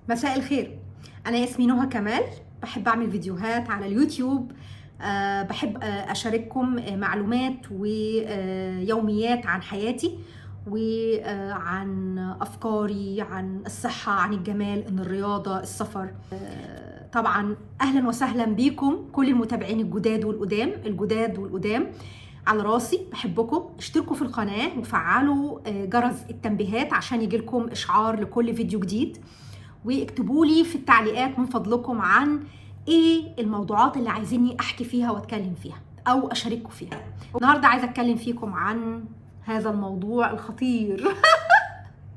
مساء الخير. أنا اسمي نهى كمال، بحب أعمل فيديوهات على اليوتيوب. بحب أشارككم معلومات ويوميات عن حياتي وعن أفكاري، عن الصحة، عن الجمال، عن الرياضة، السفر. طبعا أهلا وسهلا بيكم كل المتابعين الجداد والقدام على راسي. بحبكم. اشتركوا في القناة وفعلوا جرس التنبيهات عشان يجيلكم إشعار لكل فيديو جديد، واكتبوا لي في التعليقات من فضلكم عن ايه الموضوعات اللي عايزيني احكي فيها واتكلم فيها او اشارككم فيها. النهارده عايزه اتكلم فيكم عن هذا الموضوع الخطير.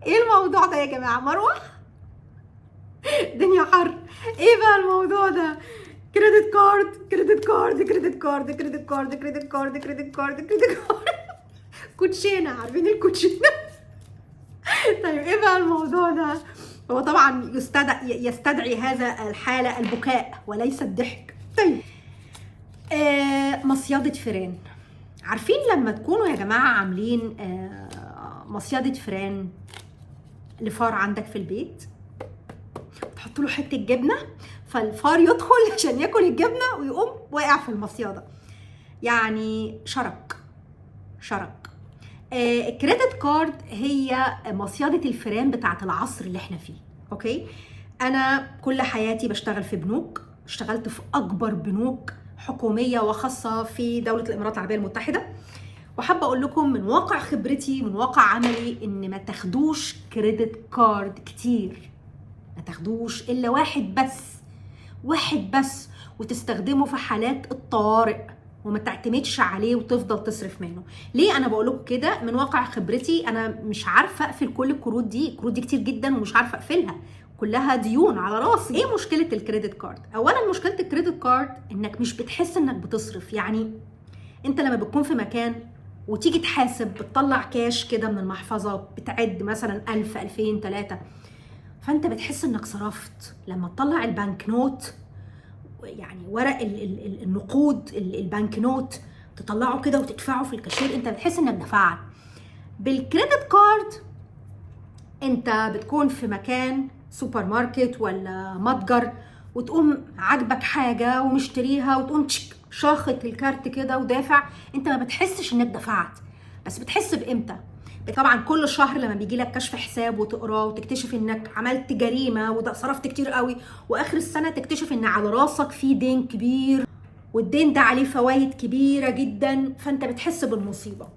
ايه الموضوع ده يا جماعه؟ مروه الدنيا حر. ايه بقى الموضوع ده؟ كريدت كارد كريدت كارد كريدت كارد كريدت كارد كريدت كارد كريدت كارد كريدت كارد كوتشينه، عارفين الكوتشينه؟ طيب ايه بقى الموضوع ده؟ هو طبعا يستدعي هذا الحالة البكاء وليس الضحك. طيب مصيدة فيران. عارفين لما تكونوا يا جماعة عاملين مصيدة فيران لفار عندك في البيت، تحط له حتة جبنة فالفار يدخل عشان ياكل الجبنة ويقوم واقع في المصيدة، يعني شرك. الكريدت كارد هي مصيدة الفيران بتاعت العصر اللي احنا فيه. اوكي، انا كل حياتي بشتغل في بنوك، اشتغلت في اكبر بنوك حكومية وخاصة في دولة الامارات العربية المتحدة، وحابة اقول لكم من واقع خبرتي، من واقع عملي، ان ما تاخدوش كريدت كارد كتير، ما تاخدوش الا واحد بس وتستخدمه في حالات الطوارئ، وما تعتمدش عليه وتفضل تصرف منه. ليه انا بقول لكم كده؟ من واقع خبرتي، انا مش عارفه اقفل كل الكروت دي كتير جدا ومش عارفه اقفلها، كلها ديون على راسي. ايه مشكله الكريدت كارد؟ اولا مشكله الكريدت كارد انك مش بتحس انك بتصرف. يعني انت لما بتكون في مكان وتيجي تحاسب، بتطلع كاش كده من المحفظه، بتعد مثلا 1000 2000 3، فانت بتحس انك صرفت. لما تطلع البنك نوت، يعني ورق النقود، البنك نوت، تطلعه كده وتدفعه في الكاشير، انت بتحس انك دفعت. بالكريدت كارد انت بتكون في مكان سوبر ماركت ولا متجر، وتقوم عاجبك حاجه ومشتريها، وتقوم شاخط الكارت كده ودافع، انت ما بتحسش انك دفعت، بس بتحس بامتى؟ طبعا كل شهر لما بيجي لك كشف حساب وتقراه وتكتشف انك عملت جريمه وده صرفت كتير قوي، واخر السنه تكتشف ان على راسك في دين كبير، والدين ده عليه فوائد كبيره جدا، فانت بتحس بالمصيبه.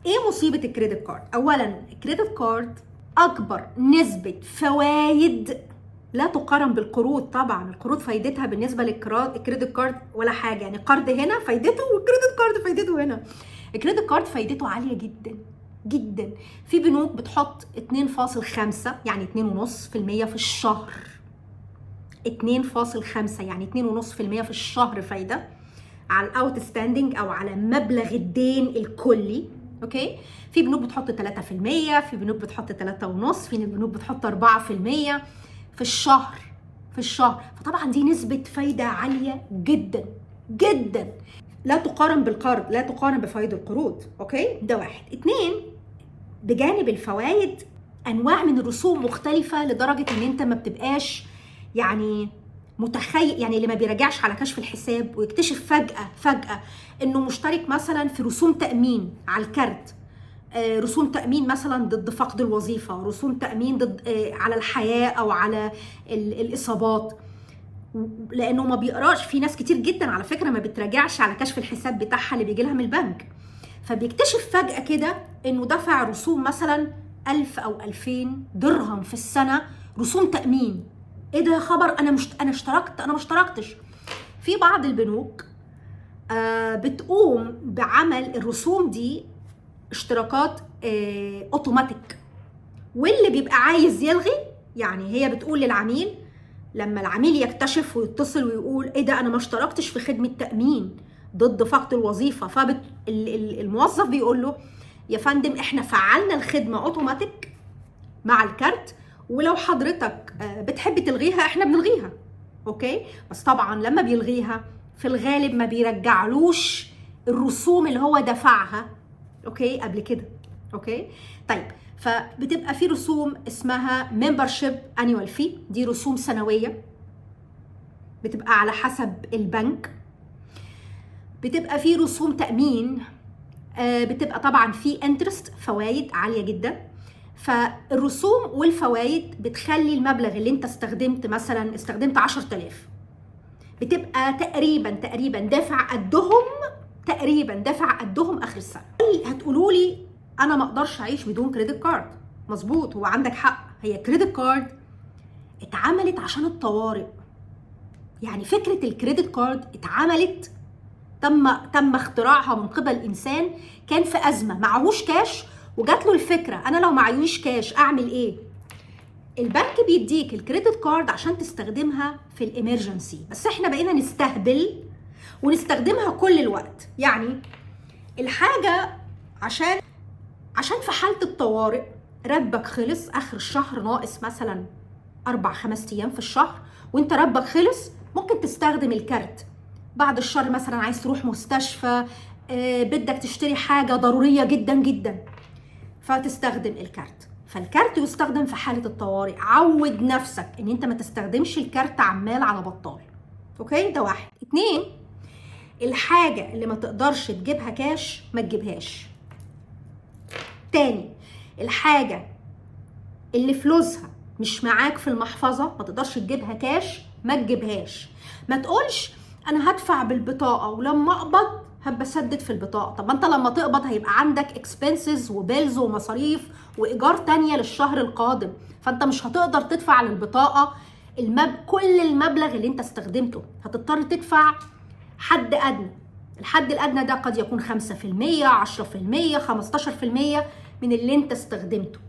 ايه مصيبه الكريدت كارد؟ اولا الكريدت كارد اكبر نسبه فوائد لا تقارن بالقروض. طبعا القروض فايدتها بالنسبه للكريدت كارد ولا حاجه، يعني قرض هنا فايدته والكريدت كارد فايدته هنا. الكريدت كارد فايدته عاليه جدا جدا. في بنوك بتحط 2.5، يعني 2.5% في الشهر، 2.5 يعني 2.5% في الشهر فايده على الاوت ستاندنج او على مبلغ الدين الكلي. اوكي، في بنوك بتحط 3%، في بنوك بتحط 3.5، في بنوك بتحط 4% في الشهر. فطبعا دي نسبة فايدة عالية جدا جدا، لا تقارن بالقرض، لا تقارن بفايدة القروض. اوكي، ده واحد. اتنين، بجانب الفوائد انواع من الرسوم مختلفة لدرجة ان انت ما بتبقاش يعني متخيل. يعني اللي ما بيراجعش على كشف الحساب ويكتشف فجأة انه مشترك مثلا في رسوم تأمين على الكارت، رسوم تأمين مثلا ضد فقد الوظيفة، رسوم تأمين ضد على الحياة او على الإصابات، لانه ما بيقراش. في ناس كتير جدا على فكرة ما بتراجعش على كشف الحساب بتاعها اللي بيجي لها من البنك، فبيكتشف فجأة كده انه دفع رسوم مثلا 1000 أو 2000 درهم في السنة رسوم تأمين. ايه ده يا خبر؟ انا ما اشتركتش. في بعض البنوك بتقوم بعمل الرسوم دي اشتراكات اوتوماتيك، واللي بيبقى عايز يلغي، يعني هي بتقول للعميل، لما العميل يكتشف ويتصل ويقول ايه ده انا ما اشتركتش في خدمة تأمين ضد فقد الوظيفة، فالموظف بيقول له يا فندم احنا فعلنا الخدمة اوتوماتيك مع الكارت، ولو حضرتك بتحب تلغيها احنا بنلغيها. اوكي، بس طبعا لما بيلغيها في الغالب ما بيرجعلوش الرسوم اللي هو دفعها اوكي قبل كده. اوكي، طيب فبتبقى في رسوم اسمها membership annual fee، دي رسوم سنوية بتبقى على حسب البنك. بتبقى في رسوم تأمين، بتبقى طبعا في انترست، فوائد عالية جدا. فالرسوم والفوائد بتخلي المبلغ اللي انت استخدمت، مثلا استخدمت 10,000، بتبقى تقريبا دافع قدهم اخر السنة. هتقولوا لي انا ما اقدرش اعيش بدون كريدت كارد. مظبوط، هو عندك حق، هي كريدت كارد اتعملت عشان الطوارئ. يعني فكرة الكريدت كارد اتعملت، تم اختراعها من قبل انسان كان في ازمه معهوش كاش، وجات له الفكره انا لو معيوش كاش اعمل ايه؟ البنك بيديك الكريدت كارد عشان تستخدمها في الامرجنسي، بس احنا بقينا نستهبل ونستخدمها كل الوقت. يعني الحاجه عشان في حاله الطوارئ راتبك خلص اخر الشهر، ناقص مثلا 4-5 ايام في الشهر وانت راتبك خلص، ممكن تستخدم الكارت. بعد الشهر مثلا عايز تروح مستشفى، بدك تشتري حاجة ضرورية جدا جدا، فتستخدم الكارت. فالكارت يستخدم في حالة الطوارئ. عود نفسك ان انت ما تستخدمش الكارت عمال على بطال. اوكي، ده 1. 2، الحاجة اللي ما تقدرش تجيبها كاش ما تجيبهاش. تاني، الحاجة اللي فلوسها مش معاك في المحفظة ما تقدرش تجيبها كاش ما تجيبهاش. ما تقولش انا هدفع بالبطاقه ولما اقبض هبقى اسدد في البطاقه. طب ما انت لما تقبض هيبقى عندك اكسبنسز وبيلز ومصاريف وايجار تانية للشهر القادم، فانت مش هتقدر تدفع للبطاقه كل المبلغ اللي انت استخدمته. هتضطر تدفع حد ادنى. الحد الادنى ده قد يكون 5%، 10%، 15% من اللي انت استخدمته.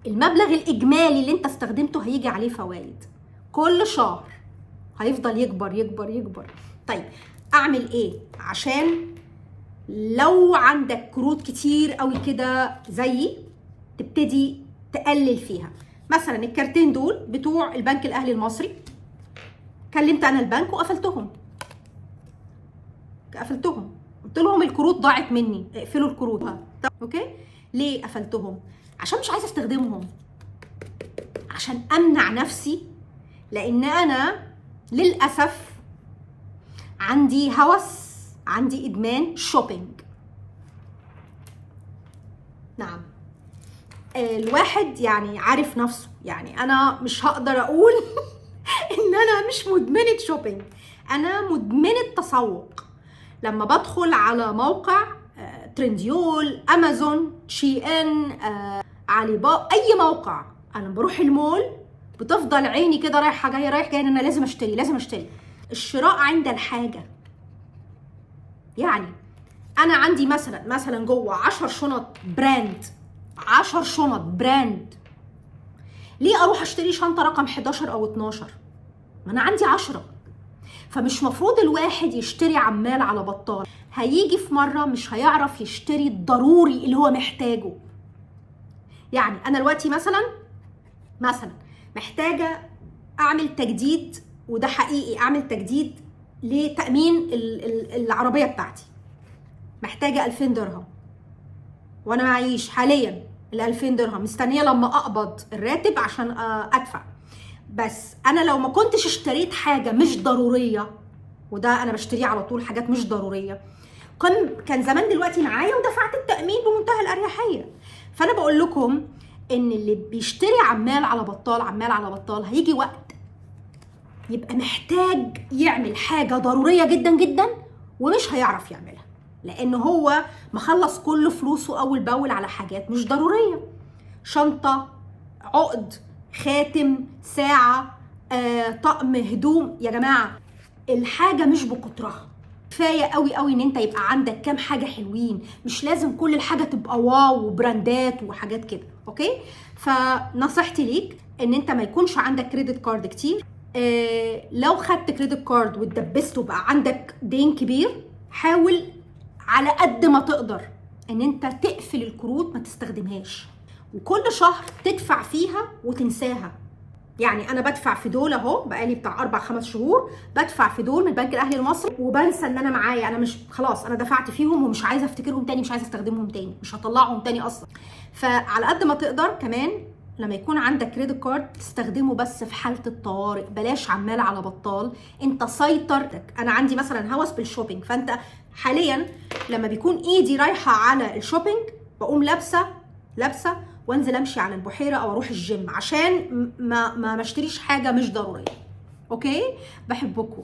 المبلغ الاجمالي اللي انت استخدمته هيجي عليه فوائد كل شهر، هيفضل يكبر يكبر يكبر. طيب اعمل ايه عشان لو عندك كروت كتير قوي كده زيي تبتدي تقلل فيها؟ مثلا الكارتين دول بتوع البنك الاهلي المصري، كلمت انا البنك وقفلتهم، قلت لهم الكروت ضاعت مني، اقفلوا الكروت. اوكي، ليه قفلتهم؟ عشان مش عايزه استخدمهم، عشان امنع نفسي، لان انا للأسف عندي هوس، عندي إدمان شوبينج. نعم، الواحد يعني عارف نفسه. يعني أنا مش هقدر أقول إن أنا مش مدمنة شوبينج، أنا مدمنة تسوق. لما بدخل على موقع ترنديول، أمازون، شي إن، علي بابا، أي موقع، أنا بروح المول بتفضل عيني كده رايحه جايه رايح جاي، انا لازم اشتري. الشراء عند الحاجه. يعني انا عندي مثلا جوه 10 شنط براند، 10 شنط براند، ليه اروح اشتري شنطه رقم 11 او 12؟ ما انا عندي 10. فمش مفروض الواحد يشتري عمال على بطال. هيجي في مره مش هيعرف يشتري الضروري اللي هو محتاجه. يعني انا دلوقتي مثلا محتاجه اعمل تجديد، وده حقيقي، اعمل تجديد لتامين العربيه بتاعتي، محتاجه 2000 درهم، وانا معيش حاليا ال 2000 درهم، مستنيه لما اقبض الراتب عشان ادفع. بس انا لو ما كنتش اشتريت حاجه مش ضروريه، وده انا بشتريه على طول، حاجات مش ضروريه، كان زمان دلوقتي معايا ودفعت التامين بمنتهى الاريحيه. فانا بقول لكم ان اللي بيشتري عمال على بطال هيجي وقت يبقى محتاج يعمل حاجه ضروريه جدا جدا ومش هيعرف يعملها، لان هو مخلص كل فلوسه اول باول على حاجات مش ضروريه. شنطه، عقد، خاتم، ساعه، طقم هدوم. يا جماعه الحاجه مش بكترها، كفايه قوي قوي ان انت يبقى عندك كام حاجه حلوين، مش لازم كل الحاجه تبقى واو وبراندات وحاجات كده. اوكي، فنصيحتي ليك ان انت ما يكونش عندك كريدت كارد كتير. لو خدت كريدت كارد واتدبست وبقى عندك دين كبير، حاول على قد ما تقدر ان انت تقفل الكروت، ما تستخدمهاش، وكل شهر تدفع فيها وتنساها. يعني انا بدفع في دول اهو بقالي بتاع 4-5 شهور بدفع في دول من البنك الاهلي المصري، وبنسى ان انا معايا، انا مش خلاص انا دفعت فيهم ومش عايزه افتكرهم تاني، مش عايزه استخدمهم تاني، مش هطلعهم تاني اصلا. فعلى قد ما تقدر كمان لما يكون عندك كريدت كارد تستخدمه بس في حاله الطوارئ، بلاش عمال على بطال. انت سيطر. انا عندي مثلا هوس بالشوبينج، فانت حاليا لما بيكون ايدي رايحه على الشوبينج بقوم لابسه وانزل امشي على البحيره او اروح الجيم عشان ما اشتريش حاجه مش ضروريه. اوكي، بحبكم.